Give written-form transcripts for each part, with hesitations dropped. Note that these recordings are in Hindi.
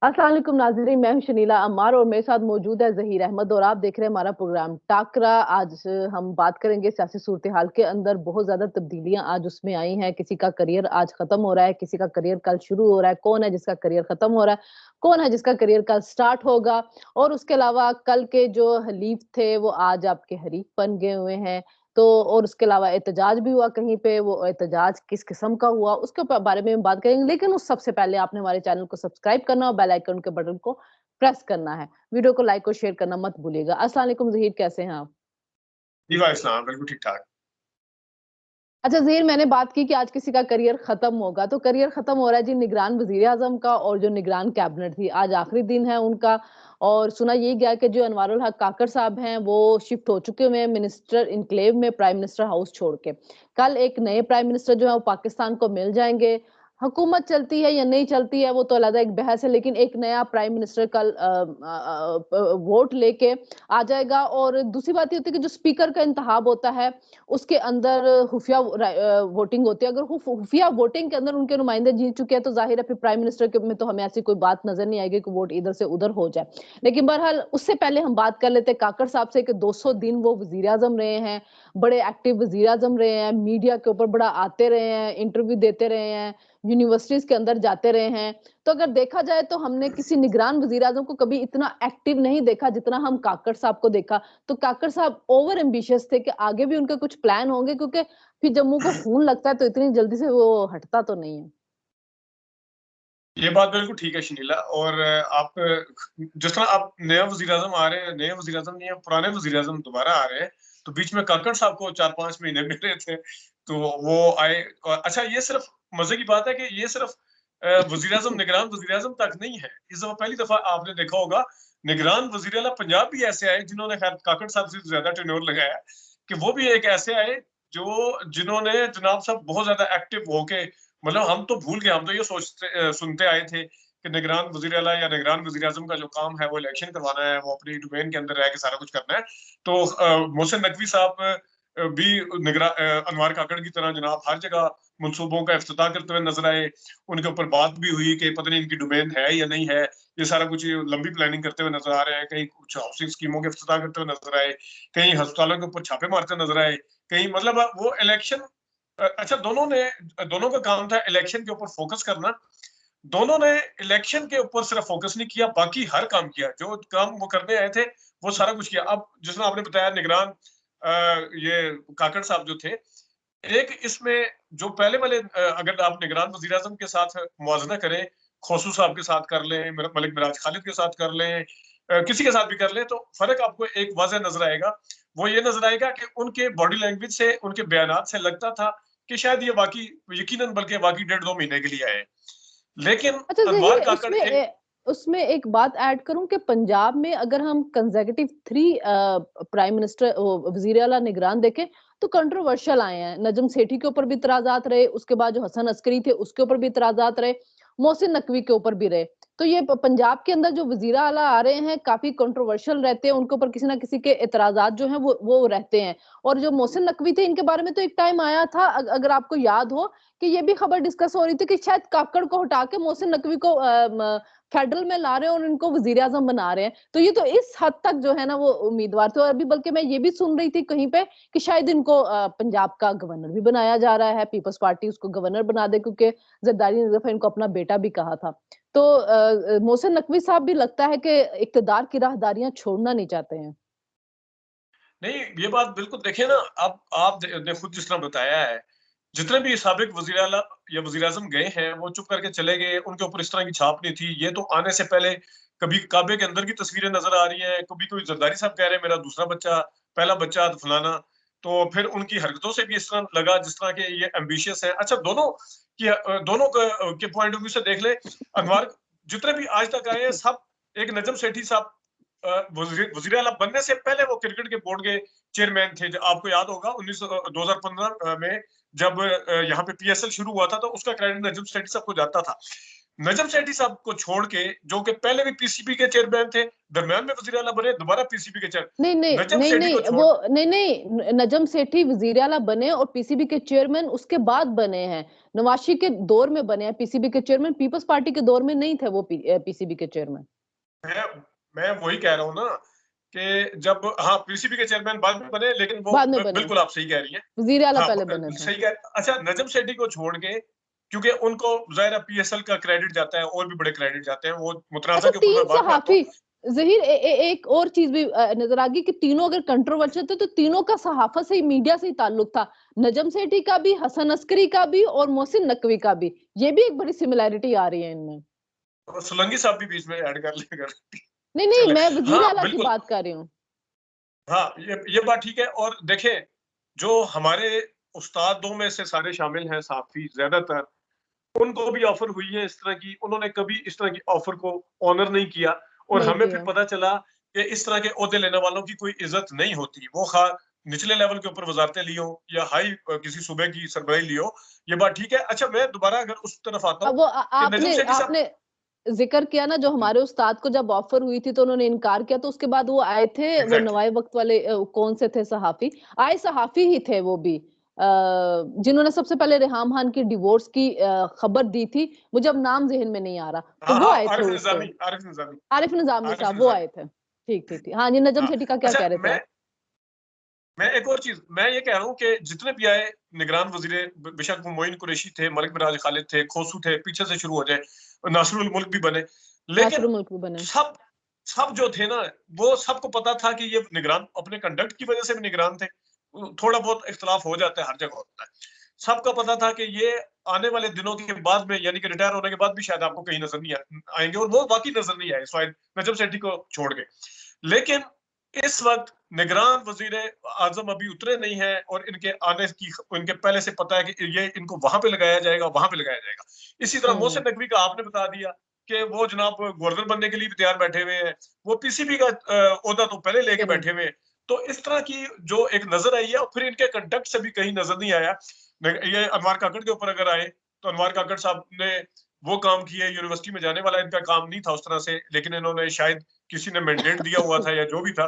अस्सलाम वालेकुम नाज़रीन, मैं हूं शनीला अम्मार और मेरे साथ मौजूद है ज़हीर अहमद और आप देख रहे हैं हमारा प्रोग्राम टाकरा। आज हम बात करेंगे सियासी सूरत हाल के अंदर बहुत ज़्यादा तब्दीलियां आज उसमें आई हैं। किसी का करियर आज खत्म हो रहा है, किसी का करियर कल शुरू हो रहा है। कौन है जिसका करियर खत्म हो रहा है, कौन है जिसका करियर कल स्टार्ट होगा। और उसके अलावा कल के जो हलीफ थे वो आज आपके हरीफ बन गए हुए हैं। तो और उसके अलावा एहतजाज भी हुआ कहीं पे, वो एहतजाज किस किस्म का हुआ उसके बारे में हम बात करेंगे। लेकिन उस सबसे पहले आपने हमारे चैनल को सब्सक्राइब करना और बेल आइकन के बटन को प्रेस करना है। वीडियो को लाइक और शेयर करना मत भूलिएगा। अस्सलाम वालेकुम ज़हीर, कैसे हैं आप? जी, वाह इस्लाम, बिल्कुल ठीक-ठाक। अच्छा ज़हीर, मैंने बात की कि आज किसी का करियर खत्म होगा, तो करियर खत्म हो रहा है जी निगरान वज़ीर-ए-आज़म का और जो निगरान कैबिनेट थी, आज आखिरी दिन है उनका। और सुना ये गया कि जो अनवारुल हक काकड़ साहब हैं, वो शिफ्ट हो चुके हुए हैं मिनिस्टर इनक्लेव में प्राइम मिनिस्टर हाउस छोड़ के। कल एक नए प्राइम मिनिस्टर जो है वो पाकिस्तान को मिल जाएँगे। हुकूमत चलती है या नहीं चलती है वो तो अलग एक बहस है, लेकिन एक नया प्राइम मिनिस्टर कल वोट लेके आ जाएगा। और दूसरी बात ये होती है कि जो स्पीकर का इंतखाब होता है उसके अंदर खुफिया वोटिंग होती है। अगर खुफिया वोटिंग के अंदर उनके नुमाइंदे जीत चुके हैं तो ज़ाहिर है फिर प्राइम मिनिस्टर के में तो हमें ऐसी कोई बात नज़र नहीं आएगी कि वोट इधर से उधर हो जाए। लेकिन बहरहाल उससे पहले हम बात कर लेते हैं काकड़ साहब से कि 200 दिन वो वज़ीर-ए-आज़म रहे हैं, बड़े एक्टिव वज़ीर-ए-आज़म रहे हैं, मीडिया के ऊपर बड़ा आते रहे हैं, इंटरव्यू देते रहे हैं, यूनिवर्सिटीज़ के अंदर जाते रहे हैं। तो अगर देखा जाए तो हमने किसी निगरान वज़ीर-ए-आज़म को कभी इतना एक्टिव नहीं देखा जितना हम काकड़ साहब को देखा। तो काकड़ साहब ओवर एम्बिशियस थे कि आगे भी उनके कुछ प्लान होंगे, क्योंकि फिर जब मुँह को खून लगता है तो इतनी जल्दी से वो हटता तो नहीं है। ये बात बिल्कुल ठीक है शनीला और आप जिस तरह आप नया वज़ीर-आज़म आ रहे हैं, नए वज़ीर-आज़म नहीं है, पुराने वज़ीर-आज़म दोबारा आ रहे हैं, तो बीच में काकड़ साहब को 4-5 महीने मिल रहे थे, तो वो आए और अच्छा ये सिर्फ़ मज़े की बात है कि ये सिर्फ़ वज़ीर-आज़म निगरान वज़ीर-आज़म तक नहीं है। इस दफ़ा पहली दफ़ा आपने देखा होगा, निगरान वज़ीर आला पंजाब भी ऐसे आए जिन्होंने ख़ैर काकड़ साहब से ज़्यादा टेन्योर लगाया, कि वो भी एक ऐसे आए जिन्होंने जनाब साहब बहुत ज़्यादा एक्टिव होके मतलब हम तो भूल गए, हम तो ये सुनते आए थे कि निगरान वज़ीर आला या निगरान वज़ीर-आज़म का जो काम है वो इलेक्शन करवाना है, वो अपनी डोमेन के अंदर रह के सारा कुछ करना है। तो मोहसिन नकवी साहब भी अनवार काकड़ की तरह जनाब हर जगह मंसूबों का इफ्तिताह करते हुए नज़र आए। उनके ऊपर बात भी हुई कि पता नहीं इनकी डोमेन है या नहीं है, ये सारा कुछ लंबी प्लानिंग करते हुए नज़र आ रहे हैं। कहीं कुछ हाउसिंग स्कीमों के इफ्तिताह करते हुए नज़र आए, कहीं अस्पतालों के ऊपर छापे मारते नज़र आए, कहीं मतलब वो इलेक्शन अच्छा दोनों का काम था इलेक्शन के ऊपर फोकस करना। दोनों ने इलेक्शन के ऊपर सिर्फ फोकस नहीं किया, बाकी हर काम किया। जो काम वो करने आए थे, वो सारा कुछ किया। अब जिस तरह आपने बताया निगरान ये काकड़ साहब जो थे, एक इसमें जो पहले वाले अगर आप निगरान वज़ीर-आज़म के साथ मुवाज़ना करें, खोसू साहब के साथ कर लें, मलिक मिराज खालिद के साथ कर लें किसी के साथ भी कर लें, तो फ़र्क आपको एक वाज़ह नज़र आएगा। वो ये नज़र आएगा कि उनके बॉडी लैंग्वेज से, उनके बयानात से लगता था कि शायद ये वाक़ई यकीनन बल्कि वाक़ई डेढ़ 2 महीने के लिए आए हैं। लेकिन अच्छा अनवार ज़हीर, काकड़ एक उसमें एक बात ऐड करूँ कि पंजाब में अगर हम कंसेक्युटिव 3 प्राइम मिनिस्टर वज़ीर आला निगरान देखें तो कंट्रोवर्शियल आए हैं। नजम सेठी के ऊपर भी इतराज़ात रहे, उसके बाद जो हसन अस्करी थे उसके ऊपर भी इतराज़ात रहे, मोहसिन नकवी के ऊपर भी रहे। तो ये पंजाब के अंदर जो वज़ीर आला आ रहे हैं काफ़ी कंट्रोवर्शियल रहते हैं, उनके ऊपर किसी न किसी के इतराज़ात जो हैं वो रहते हैं। और जो मोहसिन नकवी थे इनके बारे में तो एक टाइम आया था, अगर आपको याद हो, कि ये भी खबर डिस्कस हो रही थी कि शायद काकड़ को हटा के मोहसिन नकवी को फेडरल में ला रहे हैं और इनको वज़ीर-ए-आज़म बना रहे हैं। तो ये तो इस हद तक जो है ना वो उम्मीदवार थे। और अभी बल्कि मैं ये भी सुन रही थी कहीं पे कि शायद इनको पंजाब का गवर्नर भी बनाया जा रहा है, पीपल्स पार्टी उसको गवर्नर बना दे, क्योंकि ज़रदारी ने दफ़ा इनको अपना बेटा भी कहा था। तो मोहसिन नकवी साहब भी लगता है कि इक़्तिदार की राहदारियाँ छोड़ना नहीं चाहते हैं। नहीं, ये बात बिल्कुल देखिए ना, अब आप ने खुद जिस तरह बताया है, जितने भी साबिक वज़ीर आला या वज़ीर-आज़म गए हैं, वो चुप करके चले गए, उनके ऊपर इस तरह की छाप नहीं थी। ये तो आने से पहले कभी काबे के अंदर की तस्वीरें नज़र आ रही हैं, कभी कोई ज़रदारी साहब कह रहे हैं मेरा दूसरा बच्चा, पहला बच्चा तो फलाना। तो फिर उनकी हरकतों से भी इस तरह लगा जिस तरह के ये एम्बिशियस हैं। अच्छा दोनों के पॉइंट ऑफ व्यू से देख लें, अनवर जितने भी आज तक आए हैं सब एक नजम सेठी साहब वज़ीर आला बनने से पहले वो क्रिकेट के बोर्ड के चेयरमैन थे। आपको याद होगा 2015 में जब यहाँ पे पीएसएल शुरू हुआ था तो उसका क्रेडिट नजम सेठी साहब को जाता था। नजम सेठी साहब को छोड़ के, जो कि पहले भी पीसीबी के चेयरमैन थे, दरमियान में वज़ीर आला बने, दोबारा पीसीबी के चेयर नहीं नहीं नजम नहीं सेठी नहीं को छोड़ वो नहीं नहीं नजम सेठी वजीर आला बने और पीसीबी के चेयरमैन उसके बाद बने हैं। नवाज शरीफ के दौर में बने हैं पीसीबी के चेयरमैन, पीपल्स पार्टी के दौर में नहीं थे वो पीसीबी के चेयरमैन। मैं मैं वही कह रहा हूँ ना कि जब हाँ पीसीबी के चेयरमैन बाद में बने, लेकिन वो बाद में बने, बिल्कुल आप सही कह रही हैं। वजीर आला हाँ पहले बने थे। सही कह, अच्छा नजम सेठी को छोड़ के, क्योंकि उनको ज़ाहिर पीएसएल का क्रेडिट जाता है और भी बड़े क्रेडिट जाते हैं, वो मुतनाज़ा अच्छा के ऊपर तीन मैं बाद में आता हूँ। सहाफी जहीर एक और चीज भी नजर आ गई कि तीनों अगर कंट्रोवर्शियल थे तो तीनों का सहाफत से ही, मीडिया से ही ताल्लुक था। नजम सेठी का भी, हसन अस्करी का भी और मोहसिन नकवी का भी। ये भी एक बड़ी सिमिलैरिटी आ रही है इनमें। और सोलंकी साहब भी बीच में ऐड कर ले कर नहीं नहीं चले। मैं वजीर हाँ आला की बिल्कुल, बात कर रही हूँ। हाँ ये बात ठीक है। और देखें, जो हमारे उस्तादों में से सारे शामिल हैं साफ़ी ज्यादातर, उनको भी ऑफर हुई है इस तरह की, उन्होंने कभी इस तरह की ऑफर को ऑनर नहीं किया। और नहीं हमें फिर किया। पता चला कि इस तरह के ओहदे लेने वालों की कोई इज्जत नहीं होती, वो खा निचले लेवल के ऊपर वजारतें ली हो या हाई किसी सूबे की सरबराही ली हो, ये बात ठीक है। अच्छा मैं दोबारा अगर उस तरफ आता हूँ अब वो कि नजम आपने सेठी साहब, आपने जिक्र किया ना, जो हमारे उस्ताद को जब ऑफर हुई थी तो उन्होंने इनकार किया, तो उसके बाद वो आए थे, वो एग्जैक्टली नवाए वक्त वाले कौन से थे सहाफी, आए सहाफी ही थे वो भी, जिन्होंने सबसे पहले रेहाम खान की डिवोर्स की खबर दी थी। मुझे अब नाम जहन में नहीं आ रहा, तो हाँ वो हाँ आए थे आरिफ उस पे। निजामी, आरिफ निजामी, आरिफ निजामी आरिफ साहब वो निजामी। आए थे। ठीक ठीक ठीक, हाँ जी, नजम हाँ सेठी का क्या अच्छा कह रहे थे आप? मैं एक और चीज मैं ये कह रहा हूँ कि जितने भी आए निगरान वजीरे, बेशक वो मोइन कुरैशी थे, मलिक मिराज खालिद थे, खोसू थे, पीछे से शुरू हो जाए, नासरुल मुल्क भी बने, लेकिन नासिरुल मुल्क भी बने। सब सब जो थे ना, वो सबको पता था कि ये निगरान अपने कंडक्ट की वजह से भी निगरान थे। थोड़ा बहुत इख्तलाफ हो जाता है, हर जगह होता है। सबका पता था कि ये आने वाले दिनों के बाद में, यानी कि रिटायर होने के बाद भी शायद आपको कहीं नजर नहीं आएंगे, और वो वाकई नजर नहीं आए शायद नजम सेठी को छोड़ के। लेकिन इस वक्त निगरान वजीर आजम अभी उतरे नहीं है, और इनके आने की इनके पहले से पता है कि ये इनको वहां पे लगाया जाएगा, वहां पे लगाया जाएगा। इसी तरह मोहसिन नकवी का आपने बता दिया कि वो जनाब गवर्नर बनने के लिए भी तैयार बैठे हुए हैं, वो पीसीबी का ओहदा तो पहले लेके चलिए। बैठे हुए हैं। तो इस तरह की जो एक नजर आई है, और फिर इनके कंडक्ट से भी कहीं नजर नहीं आया। ये अनवार काकड़ के ऊपर अगर आए, तो अनवार काकड़ साहब ने वो काम किए, यूनिवर्सिटी में जाने वाला इनका काम नहीं था उस तरह से, लेकिन इन्होंने शायद किसी ने मैंडेट दिया हुआ था या जो भी था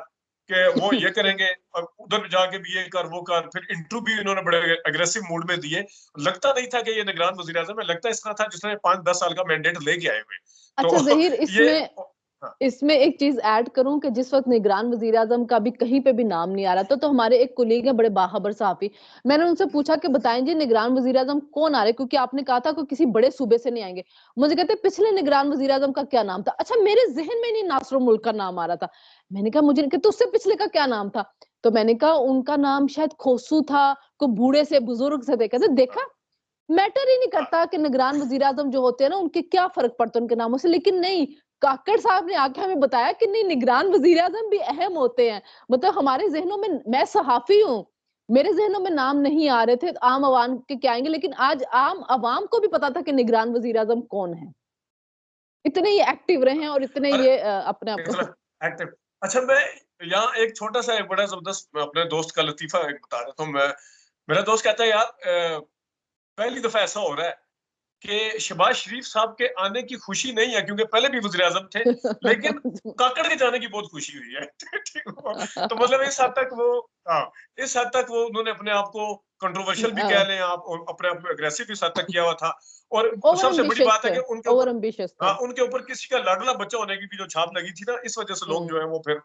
कि वो ये करेंगे, और उधर जाके भी ये कर वो कर, फिर इंटरव्यू भी इन्होंने बड़े अग्रेसिव मूड में दिए। लगता नहीं था कि ये निगरान वजीर आजम है, लगता इस तरह था जिसने 5-10 साल का मैंडेट लेके आए हुए। अच्छा तो जहीर, ये इसमें हाँ, इसमें एक चीज ऐड करूं कि जिस वक्त निगरान वजीर आजम का भी कहीं पे भी नाम नहीं आ रहा था, तो हमारे एक कुलीग है बड़े बाखबर साहबी, मैंने उनसे पूछा कि बताएं जी निगरान वजीर आजम कौन आ रहे, क्योंकि आपने कहा था कि किसी बड़े सूबे से नहीं आएंगे। मुझे कहते पिछले निगरान वजीर आजम का क्या नाम था? अच्छा मेरे जहन में नहीं नासरुल मुल्क का नाम आ रहा था। मैंने कहा मुझे कहते उससे पिछले का क्या नाम था? तो मैंने कहा उनका नाम शायद खोसू था, को बूढ़े से बुजुर्ग से देखा था, देखा मैटर ही नहीं हाँ, करता कि निगरान वजीर आजम जो होते हैं ना उनके क्या फर्क पड़ता है उनके नामों से, लेकिन नहीं, काकड़ साहब ने आके हमें बताया कि नहीं, निगरान वजीर आजम भी अहम होते हैं। मतलब हमारे जहनों में, मैं सहाफी हूँ, मेरे जहनों में नाम नहीं आ रहे थे, तो आम आवाम के क्या आएंगे, लेकिन आज आम आवाम को भी पता था कि निगरान वजीर आजम कौन है। इतने ये एक्टिव रहे हैं और इतने अरे ये अपने आप इतना को एक्टिव। अच्छा मैं यहाँ एक छोटा सा एक बड़ा जबरदस्त मैं अपने दोस्त का लतीफा एक बता देता हूँ। मैं मेरा दोस्त कहता है यार, पहली दफा ऐसा हो रहा है कि शहबाज शरीफ साहब के आने की खुशी नहीं है, क्योंकि पहले भी वज़ीर आज़म थे, लेकिन काकड़ के जाने की बहुत खुशी हुई है। ठीक हो? तो मतलब इस हद तक वो, हाँ, इस हद तक वो उन्होंने अपने आप को कंट्रोवर्शियल भी कह लें आप, और अपने आप को अग्रेसिव इस हद तक किया हुआ था। और ओवर सबसे बड़ी एम्बिशियस बात है थे, कि उनके ओवर ऊपर, एम्बिशियस थे। हाँ, उनके ऊपर किसी का लाडला बच्चा होने की भी जो छाप लगी थी ना, इस वजह से लोग जो है वो फिर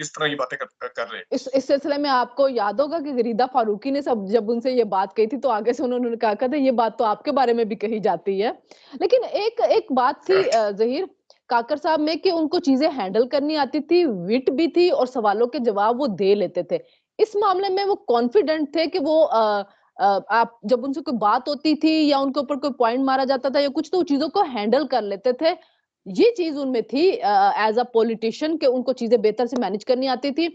इस तरह की बातें कर रहे हैं। इस सिलसिले में आपको याद होगा कि गरीदा फारूकी ने सब जब उनसे ये बात कही थी, तो आगे से उन्होंने कहा था ये बात तो आपके बारे में भी कही जाती है। लेकिन एक एक बात थी करेक्ट। जहीर, काकर साहब में, कि उनको चीजें हैंडल करनी आती थी, विट भी थी, और सवालों के जवाब वो दे लेते थे। इस मामले में वो कॉन्फिडेंट थे कि वो आप जब उनसे कोई बात होती थी या उनके ऊपर कोई पॉइंट मारा जाता था या कुछ, तो चीजों को हैंडल कर लेते थे। ये चीज उनमें थी एज अ पॉलिटिशियन, के उनको चीजें बेहतर से मैनेज करनी आती थी।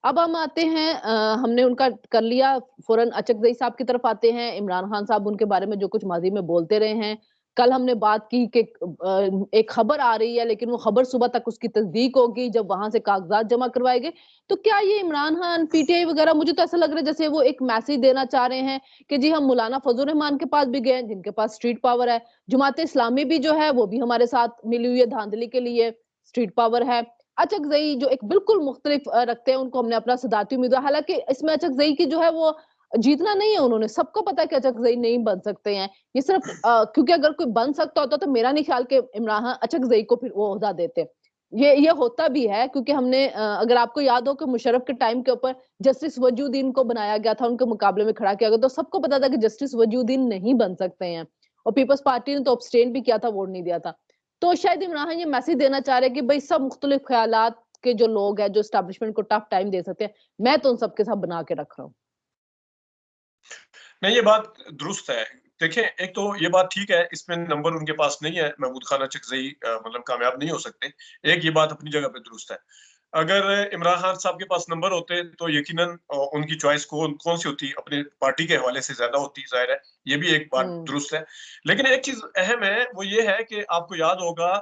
अब हम आते हैं, हमने उनका कर लिया, फौरन अचकजई साहब की तरफ आते हैं। इमरान खान साहब उनके बारे में जो कुछ माजी में बोलते रहे हैं, कल हमने बात की कि एक खबर आ रही है, लेकिन वो खबर सुबह तक उसकी तस्दीक होगी जब वहां से कागजात जमा करवाए गए। तो क्या ये इमरान खान, पीटीआई वगैरह, मुझे तो ऐसा लग रहा है जैसे वो एक मैसेज देना चाह रहे हैं कि जी हम मौलाना फजल रहमान के पास भी गए, जिनके पास स्ट्रीट पावर है। जमात इस्लामी भी जो है वो भी हमारे साथ मिली हुई है धांधली के लिए, स्ट्रीट पावर है। अचकजई जो एक बिल्कुल मुख्तलिफ रखते हैं, उनको हमने अपना सदारती उम्मीदवार, हालांकि इसमें अचकजई की जो है वो जीतना नहीं है, उन्होंने सबको पता है कि अचकजई नहीं बन सकते हैं। ये सिर्फ क्योंकि अगर कोई बन सकता होता तो मेरा नहीं ख्याल कि इमरान खान अचकजई को फिर वो ओहदा देते। ये होता भी है क्योंकि हमने अगर आपको याद हो कि मुशर्रफ के टाइम के ऊपर जस्टिस वजूद्दीन को बनाया गया था, उनके मुकाबले में खड़ा किया गया, तो सबको पता था कि जस्टिस वजूद्दीन नहीं बन सकते हैं, और पीपल्स पार्टी ने तो अब्सटेन भी किया था, वोट नहीं दिया था। तो शायद इमरान खान ये मैसेज देना चाह रहे हैं कि भाई सब मुख्तलिफ ख्यालात के जो लोग हैं, जो एस्टेब्लिशमेंट को टफ टाइम दे सकते हैं, मैं तो उन सबके साथ बना के रख रहा हूँ। नहीं, ये बात दुरुस्त है। देखिए, एक तो ये बात ठीक है, इसमें नंबर उनके पास नहीं है, महमूद खान अचकज़ई मतलब कामयाब नहीं हो सकते। एक ये बात अपनी जगह पे दुरुस्त है। अगर इमरान खान साहब के पास नंबर होते तो यकीनन उनकी चॉइस कौन-सी होती, अपनी पार्टी के हवाले से ज़्यादा होती, ज़ाहिर है। ये भी एक बात हुँ। दुरुस्त है। लेकिन एक चीज़ अहम है, वो ये है कि आपको याद होगा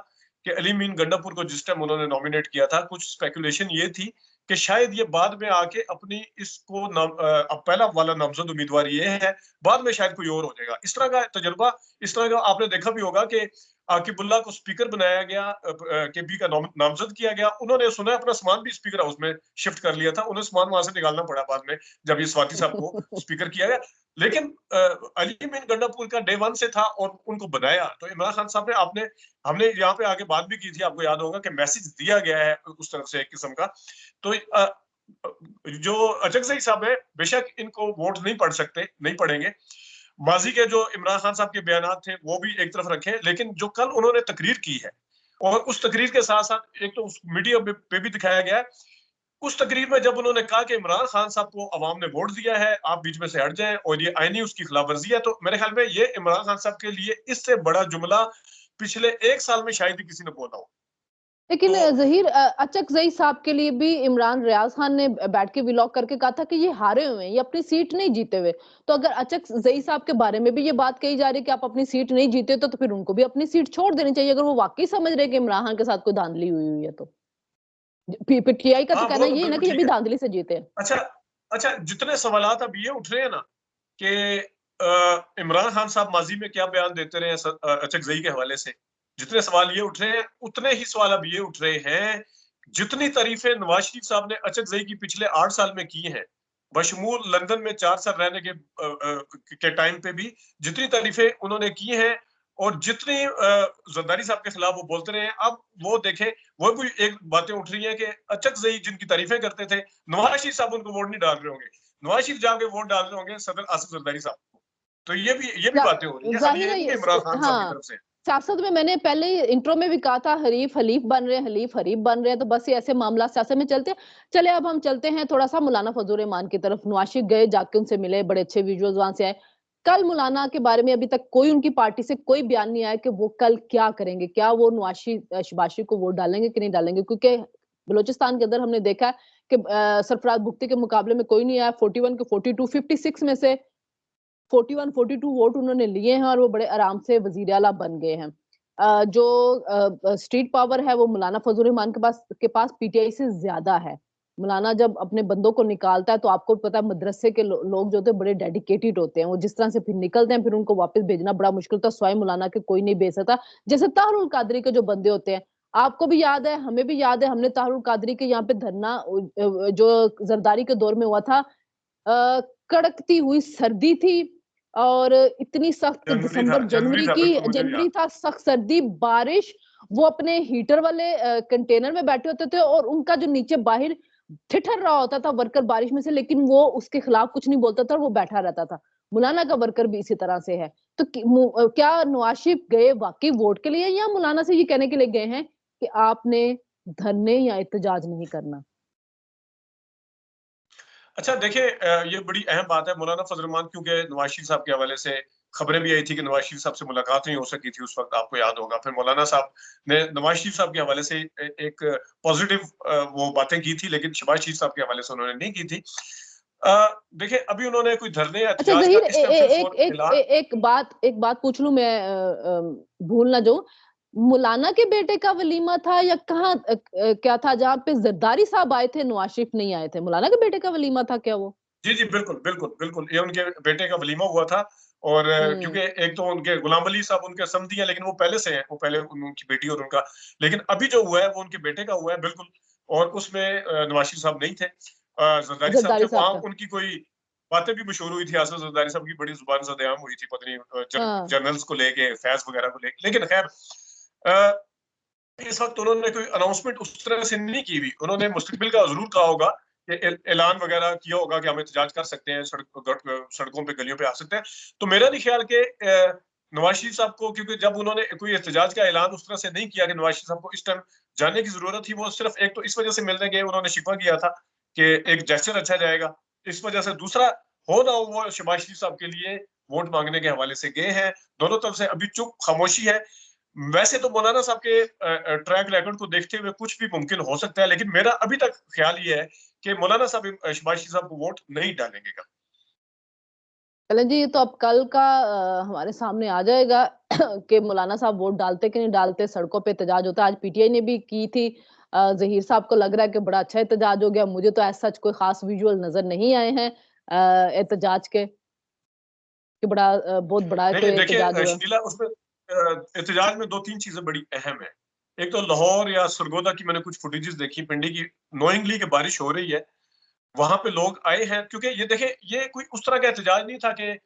कि अली मीन गंडापुर को जिस टाइम उन्होंने नॉमिनेट किया था, कुछ स्पेकुलेशन ये थी कि शायद ये बाद में आके अपनी इसको अब पहला वाला नामज़द उम्मीदवार ये है, बाद में शायद कोई और हो जाएगा। इस तरह का तजुर्बा, इस तरह का आपने देखा भी होगा कि आकिबुल्लाह को स्पीकर बनाया गया, केपी का नामज़द किया गया। उन्होंने सुना है अपना सामान भी स्पीकर हाउस में शिफ्ट कर लिया था। उन्हें सामान वहां से निकालना पड़ा बाद में, जब ये स्वाति साहब को स्पीकर किया गया। लेकिन अली मीन गंडापुर का डे 1 से था और उनको बनाया। तो इमरान खान साहब ने आपने हमने यहाँ पे आगे बात भी की थी, आपको याद होगा कि मैसेज दिया गया है उस तरफ से एक किस्म का। तो जो अचकज़ई साहब है, बेशक इनको वोट नहीं पड़ सकते, नहीं पड़ेंगे। माजी के जो इमरान खान साहब के बयानात थे वो भी एक तरफ रखें, लेकिन जो कल उन्होंने तकरीर की है और उस तकरीर के साथ साथ एक तो उस मीडिया पे भी दिखाया गया है, उस तकरीर में जब उन्होंने कहा कि इमरान खान साहब को अवाम ने वोट दिया है, आप बीच में से हट जाएं और ये आईनी उसकी खिलाफवर्जी है, तो मेरे ख्याल में ये इमरान खान साहब के लिए इससे बड़ा जुमला पिछले 1 साल में शायद ही किसी ने बोला हो। लेकिन तो ज़हीर, अचकज़ई साहब के लिए भी इमरान रियाज़ खान ने बैठ के व्लॉग करके कहा था कि ये हारे हुए हैं, ये अपनी सीट नहीं जीते हुए। तो अगर अचकज़ई साहब के बारे में भी ये बात कही जा रही है कि आप अपनी सीट नहीं जीते तो फिर उनको भी अपनी सीट छोड़ देनी चाहिए, अगर वो वाक़ई समझ रहे हैं कि इमरान खान के साथ कोई धांधली हुई हुई है तो। पीटीआई का तो हाँ, कहना वो तो ये है ना बिल्कुल कि ये ठीक भी है। धांधली से जीते हैं। अच्छा, अच्छा, जितने सवालात अब ये उठ रहे हैं ना कि इमरान खान साहब माजी में क्या बयान देते रहे अचकज़ई के हवाले से, जितने सवाल ये उठ रहे हैं, उतने ही सवाल अब ये उठ रहे हैं, जितनी तारीफें नवाज शरीफ साहब ने अचकज़ई की पिछले 8 साल में की हैं, बशमूल लंदन में 4 साल रहने के टाइम पे भी जितनी तारीफें उन्होंने की हैं और जितनी जरदारी साहब के खिलाफ वो बोलते रहे हैं, अब वो देखें, वो भी एक बातें उठ रही हैं कि अचकज़ई जिनकी तारीफें करते थे, नवाज शरीफ साहब उनको वोट नहीं डाल रहे होंगे। नवाज शरीफ जाके वोट डाल रहे होंगे सदर आसिफ जरदारी साहब को। तो ये भी बातें हो रही हैं, खाली ज़ाहिर ये है नहीं कि ये इमरान खान साहब की हाँ, तरफ से। सियासत में मैंने पहले ही इंट्रो में भी कहा था, हरीफ हलीफ बन रहे हैं, हलीफ हरीफ बन रहे हैं, तो बस ये ऐसे मामला सियासत में चलते हैं। चले अब हम चलते हैं थोड़ा-सा मौलाना फजल रहमान की तरफ। नवाज शरीफ गए, जाके उनसे मिले, बड़े अच्छे विजुअल्स वहाँ से आए। कल मौलाना के बारे में अभी तक कोई उनकी पार्टी से कोई बयान नहीं आया कि वो कल क्या करेंगे? क्या वो शहबाज शरीफ को वोट डालेंगे कि नहीं डालेंगे? क्योंकि बलूचिस्तान के अंदर हमने देखा है कि सरफराज बुगटी के मुकाबले में कोई नहीं आया, 41 के 42, 56 में से 41-42 वोट उन्होंने लिए हैं और वो बड़े आराम से वज़ीर आला बन गए हैं। जो स्ट्रीट पावर है वो मौलाना फज़ल रहमान के पास पीटीआई से ज़्यादा है। मौलाना जब अपने बंदों को निकालता है तो आपको पता है मदरसे के लोग जो होते हैं बड़े डेडिकेटेड होते हैं। वो जिस तरह से फिर निकलते हैं फिर उनको वापस भेजना बड़ा मुश्किल होता है, सिवाय मौलाना के कोई नहीं भेज सकता। जैसे ताहरुल कादरी के जो बंदे होते हैं, आपको भी याद है, हमें भी याद है, हमने ताहरुल कादरी के यहाँ पे धरना जो ज़रदारी के दौर में हुआ था, कड़कती हुई सर्दी थी और इतनी सख्त दिसंबर जनवरी जनवरी था, की बिल्कुल मुझे भी जनवरी याद। था, सख्त सर्दी, बारिश, वो अपने हीटर वाले कंटेनर में बैठे होते थे और उनका जो नीचे बाहर ठिठुर रहा होता था वर्कर बारिश में से, लेकिन वो उसके खिलाफ कुछ नहीं बोलता था और वो बैठा रहता था। मौलाना का वर्कर भी इसी तरह से है। तो क्या नवाज शरीफ गए वाकई वोट के लिए या मौलाना से ये कहने के लिए गए हैं कि आपने धरने या एहतजाज नहीं करना? अच्छा देखिए, ये बड़ी अहम बात है मौलाना फजल रहमान, क्योंकि नवाज शरीफ साहब के हवाले से खबरें भी आई थी कि नवाज शरीफ साहब से मुलाकात नहीं हो सकी थी उस वक्त, आपको याद होगा। फिर मौलाना साहब ने नवाज शरीफ साहब के हवाले से एक पॉजिटिव वो बातें की थी, लेकिन शहबाज शरीफ साहब के हवाले से उन्होंने नहीं की थी। देखिए अभी उन्होंने कोई धरने या अच्छा एहतजाज का ज़हीर इस टाइम सिर्फ फॉर ऐलान। एक बात पूछ लूँ मैं, भूल ना जाऊँ। मौलाना के बेटे का वलीमा था या कहाँ, क्या था जहाँ पे ज़रदारी साहब आए थे, नवाज शरीफ नहीं आए थे? मौलाना के बेटे का वलीमा था क्या वो? जी, जी, बिल्कुल, बिल्कुल, बिल्कुल। ये उनके बेटे का वलीमा हुआ था और हुँ। क्योंकि एक तो उनके गुलाम अली साहब उनके समधी हैं, लेकिन वो पहले से हैं, वो पहले उनकी बेटी और उनका, लेकिन अभी जो हुआ है वो उनके बेटे का हुआ है, बिल्कुल। और उसमें नवाज शरीफ साहब नहीं थे। ज़रदारी साहब थे, ज़रदारी साहब वहाँ थे। उनकी कोई बातें भी मशहूर हुई थी, आसिफ ज़रदारी साहब की बड़ी ज़ुबान ज़द-ए-आम हुई थी, पता नहीं हाँ। जर्नल्स को लेके, फैज़ वगैरह को लेके। लेकिन खैर अ, इस वक़्त उन्होंने कोई अनाउंसमेंट उस तरह से नहीं की हुई। उन्होंने मुस्तकबिल का ज़रूर कहा होगा कि ऐलान वगैरह किया होगा कि हम एहतजाज कर सकते हैं, सड़कों पे, गलियों पे आ सकते हैं। तो मेरा नहीं ख़्याल कि नवाज़ शरीफ साहब को, क्योंकि जब उन्होंने कोई एहतजाज का ऐलान उस तरह से नहीं किया कि नवाज़ शरीफ साहब को इस टाइम जाने की ज़रूरत थी, वो सिर्फ़ एक तो इस वज़ह से मिलने गए, उन्होंने शिकवा किया था कि एक जेस्चर अच्छा जाएगा, इस वज़ह से। दूसरा, हो ना हो वो शहबाज शरीफ साहब के लिए वोट माँगने के हवाले से गए हैं। दोनों तरफ से अभी चुप खामोशी है। वैसे तो मौलाना साहब के ट्रैक रिकॉर्ड को देखते हुए कुछ भी मुमकिन हो सकता है, लेकिन मेरा अभी तक ख्याल ये है कि मौलाना साहब शहबाज शरीफ साहब को वोट नहीं डालेंगे कल। चलें जी, ये तो अब कल का हमारे सामने आ जाएगा कि मौलाना साहब वोट डालते कि नहीं डालते, सड़कों पे एहतजाज होता है। आज पीटीआई ने भी की थी। ज़हीर साहब को लग रहा है कि बड़ा अच्छा एहतजाज हो गया। मुझे तो एज़ सच कोई ख़ास विजुअल नज़र नहीं आए हैं एहतजाज के, कि बहुत बड़ा नहीं, कोई नहीं, देखिए एहतजाज हुआ। शकीला, उसमें एहतजाज में 2-3 चीज़ें बड़ी अहम है। एक तो लाहौर या सरगोदा की मैंने कुछ फुटेजेस देखी, पिंडी की, नोइंगली कि बारिश हो रही है, वहाँ पे लोग आए हैं, क्योंकि ये देखिए, ये कोई उस तरह का एहतजाज नहीं था कि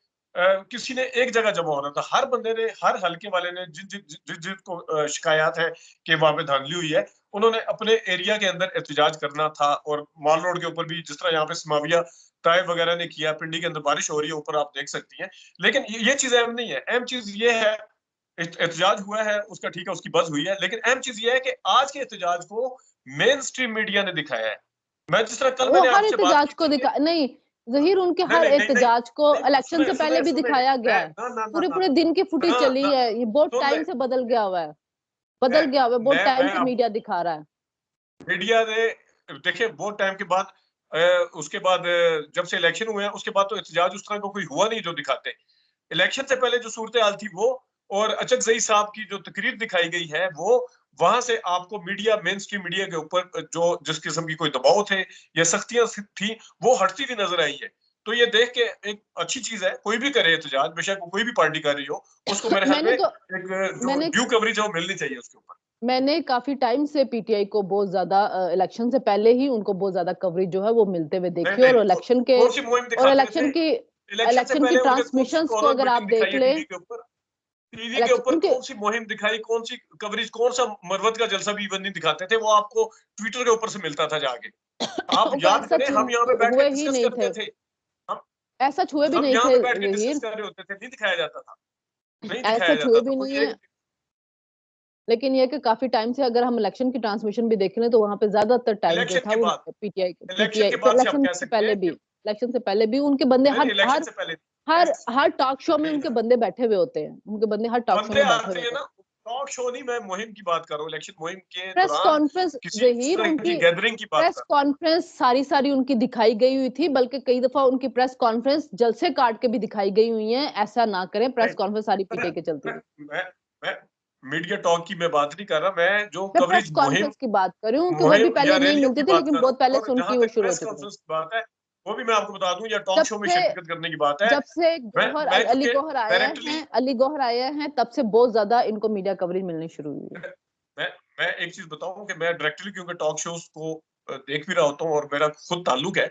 किसी ने एक जगह जमा होना था। हर बंदे ने, हर हलके वाले ने, जिनको शिकायत है कि वहाँ पे धांधली हुई है, उन्होंने अपने एरिया के अंदर एहतजाज करना था। और माल रोड के ऊपर भी जिस तरह यहाँ पे समाविया ताइब वगैरह ने किया, पिंडी के अंदर बारिश हो रही है, ऊपर आप देख सकती हैं। लेकिन ये चीज़ अहम नहीं है। अहम चीज़ ये है, एहतजाज हुआ है, उसका ठीक है, उसकी बज़ हुई है, लेकिन अहम चीज़ ये है कि आज के एहतजाज को मेन स्ट्रीम मीडिया ने दिखाया है। मैं जिस तरह कल वो मैंने हर आपसे बात एहतजाज की को थी कि दिखा नहीं, ज़हीर उनके नहीं, हर नहीं, नहीं, नहीं, एहतजाज को नहीं, इलेक्शन सुने, से पहले सुने, भी सुने, दिखाया गया मैं है। ना, ना, ना, ना, पूरे-पूरे दिन की फुटेज ना, चली ना, है। ये बहुत सुन ले, टाइम से बदल गया हुआ है। मैं बदल गया हुआ है, बहुत टाइम मैं से आपको, मीडिया दिखा रहा है। मीडिया ने, देखिए बहुत टाइम के बाद, उसके बाद जब से इलेक्शन हुए हैं, उसके बाद तो एहतजाज उस तरह का कोई हुआ नहीं जो दिखाते। इलेक्शन से पहले जो सूरत-ए-हाल थी वो, और अचकज़ई साहब की जो तकरीर दिखाई गई है वो, वहाँ से आपको मीडिया, मेन स्ट्रीम मीडिया के ऊपर जो जिस किस्म की कोई दबाव थे या सख्तियाँ थी, वो हटती हुई नज़र आई है। तो ये देख के एक अच्छी चीज़ है, कोई भी करे एहतजाज, बेशक वो कोई भी पार्टी कर रही हो, उसको मेरे ख्याल मैंने में तो एक जो मैंने ड्यू कवरेज है वो मिलनी चाहिए उसके ऊपर। मैंने काफ़ी टाइम से पीटीआई को बहुत ज़्यादा इलेक्शन से पहले ही उनको बहुत ज़्यादा कवरेज जो है वो मिलते हुए नहीं, देखी है, नहीं, कौन-सी मुहिम और दिखाते थे? इलेक्शन से इलेक्शन की पहले उन्होंने कौन-सी ट्रांसमिशंस को कॉर्नर अगर आप मीटिंग दिखाई देख है लें, टीवी के ऊपर? टीवी के इलेक्शन ऊपर उनके कौन-सी मुहिम दिखाई, कौन-सी कवरेज, कौन-सा मरवत का जलसा भी इवन नहीं दिखाते थे, वो आपको ट्विटर के ऊपर से मिलता था जाके। आप वो याद ऐसा करें, हम यहाँ पे बैठ के हुए ही डिस्कस नहीं करते थे, थे। हम ऐसा छुए भी हम नहीं यहाँ थे पे बैठ के डिस्कस ज़हीर, कर रहे होते थे, नहीं दिखाया जाता था। नहीं ऐसा दिखाया छुए जाता था। भी कोई नहीं है। एक लेकिन ये है कि काफ़ी टाइम से अगर हम इलेक्शन की ट्रांसमिशन भी देख लें तो वहाँ पे ज़्यादातर टाइम जो इलेक्शन था के वो बाद, इलेक्शन पीटीआई के से बाद से हम कह सकते हैं कि इलेक्शन से पहले भी उनके बंदे नहीं, नहीं, हर इलेक्शन हर से पहले हर ऐस हर टॉक शो में नहीं, उनके बंदे बैठे हुए होते हैं। उनके बंदे हर टॉक शो बंदे में बैठे आते हुए हैं होते ना, हैं। टॉक शो नहीं, मैं मुहिम की बात कर रहा हूँ, इलेक्शन मुहिम के प्रेस दौरान कॉन्फ्रेंस किसी इस ज़हीर तरह की उनकी गैदरिंग की बात प्रेस कर रहा हूँ। कॉन्फ्रेंस सारी उनकी दिखाई गई हुई थी, बल्कि कई दफ़ा उनकी प्रेस कॉन्फ्रेंस जलसे काट के भी दिखाई गई हुई हैं। ऐसा ना करें, प्रेस नहीं, कॉन्फ्रेंस सारी मैं पीटीआई की चलती मैं थी। मैं मैं मीडिया टॉक की मैं बात नहीं कर रहा, मैं जो मैं प्रेस कवरेज मुहिम कॉन्फ्रेंस की बात कर रही हूँ कि वो भी मुहिम या पहले नहीं रैलियों की मिलती थी, बात लेकिन कर रहा बहुत हूँ। पहले और से जहाँ उनकी वो तक शुरू हो प्रेस चुकी थी। कॉन्फ्रेंस की बात है, वो भी मैं आपको बता दूँ, या टॉक जब शो में से शिरकत करने की बात है। अली मैं चूँकि अली गौहर आए हैं, तब से बहुत ज़्यादा इनको मीडिया कवरेज मिलनी शुरू हुई है। मैं मैं मैं एक चीज़ बताऊँ कि मैं डायरेक्टली, क्योंकि टॉक शोज़ को देख भी रहा होता हूँ और मेरा खुद ताल्लुक है।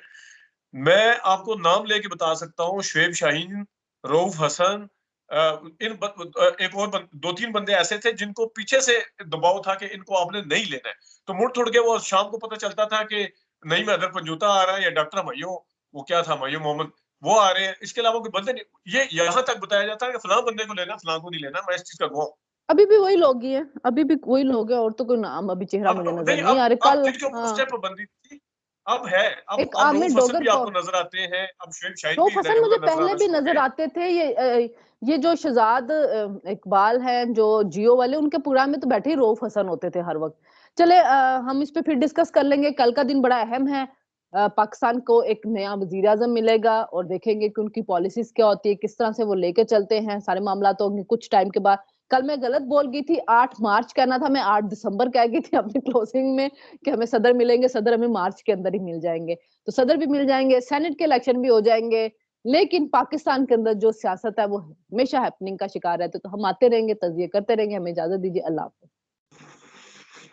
मैं आपको नाम लेके बता सकता हूँ, शुएब शाहीन, रऊफ हसन, एक और 2-3 बंदे ऐसे थे जिनको पीछे से दबाव था कि इनको आपने नहीं लेना है। तो मुड़-तुड़ के वो शाम को पता चलता था कि नईम हैदर पंजूता आ रहा है या डॉक्टर हमैयो, वो क्या था, हमैयो मोहम्मद, वो आ रहे हैं। इसके अलावा कोई बंदे नहीं, ये यहाँ तक बताया जाता है कि फलाँ बंदे को लेना, फलाँ को नहीं लेना। मैं इस चीज़ का गवाह हूँ। अभी भी वही लोग ही हैं, अभी भी वही लोग हैं, और तो कोई नाम अभी चेहरा अब मुझे नज़र नहीं, नहीं आ रहे। अब कल जिनके ऊपर उस हाँ, टाइम पाबंदी थी, अब है। एक अब आमिर रऊफ हसन डोगर भी को आपको नज़र आते हैं, अब शुएब शाहीन रऊफ भी हसन मुझे रेगुलर नज़र पहले आना भी शुरू हो गए नज़र हैं। आते थे। ये जो शहज़ाद इकबाल हैं, जो जियो वाले, उनके प्रोग्राम में तो बैठे ही रऊफ हसन होते थे हर वक़्त। चले हम इस पे फिर डिस्कस कर लेंगे, कल का दिन बड़ा अहम है। पाकिस्तान को एक नया वज़ीर-ए-आज़म मिलेगा और देखेंगे कि उनकी पॉलिसीज़ क्या होती है, किस तरह से वो लेके चलते हैं सारे मामलातों को कुछ टाइम के बाद। कल मैं गलत बोल गई थी, 8 मार्च कहना था, मैं 8 दिसंबर कह गई थी अपनी क्लोजिंग में कि हमें सदर मिलेंगे, सदर हमें मार्च के अंदर ही मिल जाएँगे। तो सदर भी मिल जाएँगे, सेनेट के इलेक्शन भी हो जाएँगे, लेकिन पाकिस्तान के अंदर जो सियासत है वो हमेशा हैपनिंग का शिकार रहते, तो हम आते रहेंगे, तज़िये करते रहेंगे। हमें इजाज़त दीजिए, अल्लाह हाफ़िज़।